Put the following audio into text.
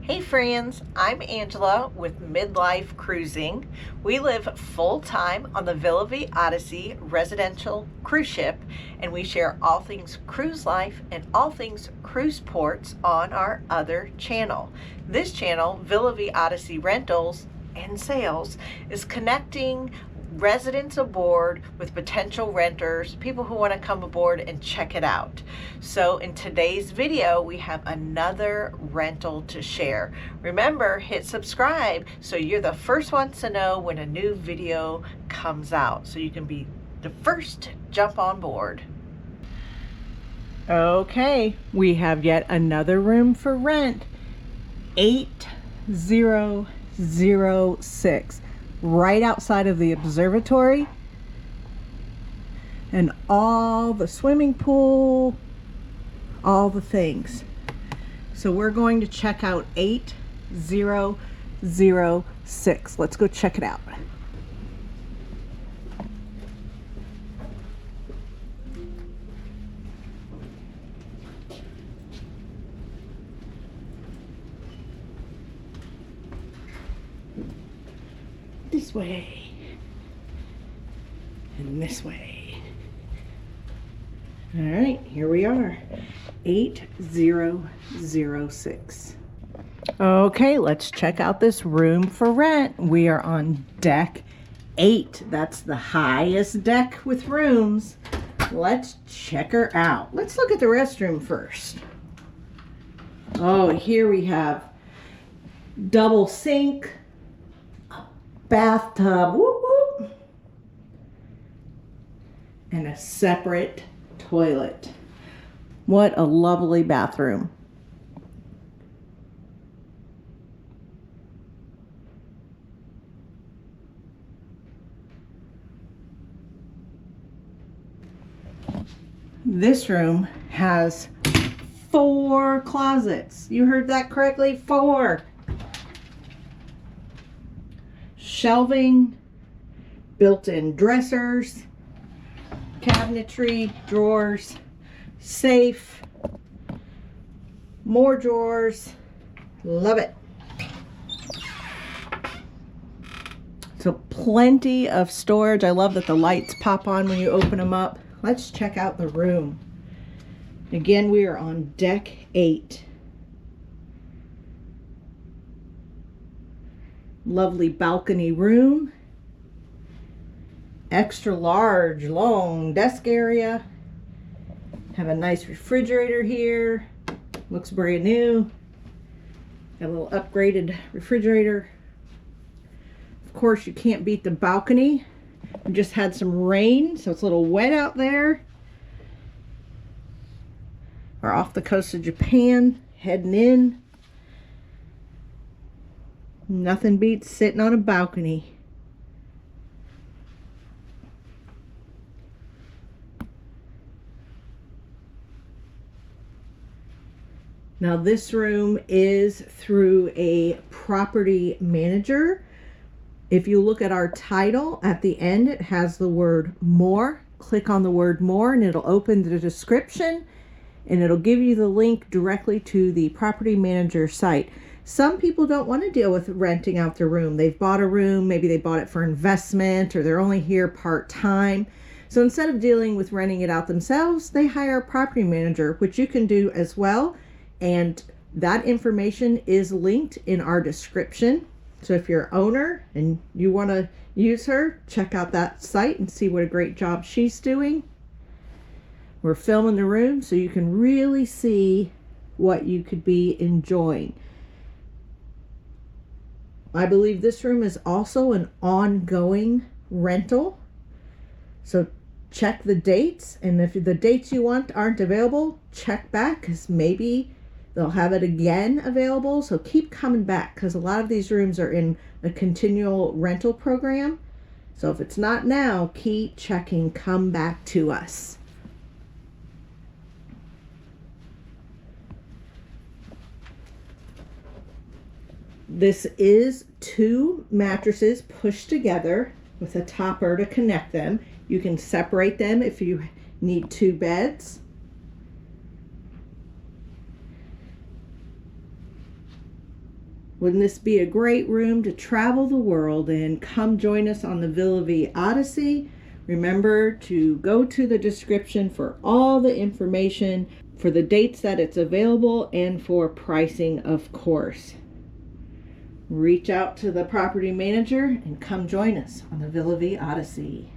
Hey friends, I'm Angela with Midlife Cruising. We live full-time on the Villa Vie Odyssey Residential cruise ship, and we share all things cruise life and all things cruise ports on our other channel. This channel, Villa Vie Odyssey Rentals and Sales, is connecting residents aboard with potential renters, people who want to come aboard and check it out. So in today's video, we have another rental to share. Remember, hit subscribe so you're the first ones to know when a new video comes out, so you can be the first to jump on board. Okay, we have yet another room for rent. 8006. Right outside of the observatory, and all the swimming pool, all the things. So we're going to check out 8006. Let's go check it out. This way and this way. All right, here we are, 8006. Okay, let's check out this room for rent. We are on deck 8. That's the highest deck with rooms. Let's check her out. Let's look at the restroom first. Oh, here we have double sink, bathtub, whoop, whoop, and a separate toilet. What a lovely bathroom. This room has 4 closets. You heard that correctly, 4. Shelving, built-in dressers, cabinetry, drawers, safe, more drawers. Love it. So plenty of storage. I love that the lights pop on when you open them up. Let's check out the room. Again, we are on deck 8. Lovely balcony room, extra large long desk area, have a nice refrigerator here, looks brand new, got a little upgraded refrigerator. Of course, you can't beat the balcony. We just had some rain, so it's a little wet out there. We're off the coast of Japan, heading in. Nothing beats sitting on a balcony. Now this room is through a property manager. If you look at our title at the end, it has the word more. Click on the word more and it'll open the description and it'll give you the link directly to the property manager site. Some people don't want to deal with renting out their room. They've bought a room, maybe they bought it for investment, or they're only here part-time. So instead of dealing with renting it out themselves, they hire a property manager, which you can do as well. And that information is linked in our description. So if you're an owner and you want to use her, check out that site and see what a great job she's doing. We're filming the room so you can really see what you could be enjoying. I believe this room is also an ongoing rental. So check the dates, and if the dates you want aren't available, check back because maybe they'll have it again available. So keep coming back because a lot of these rooms are in a continual rental program. So if it's not now, keep checking, come back to us. This is 2 mattresses pushed together with a topper to connect them. You can separate them if you need 2 beds. Wouldn't this be a great room to travel the world in? Come join us on the Villa Vie Odyssey. Remember to go to the description for all the information, for the dates that it's available, and for pricing, of course. Reach out to the property manager and come join us on the Villa Vie Odyssey.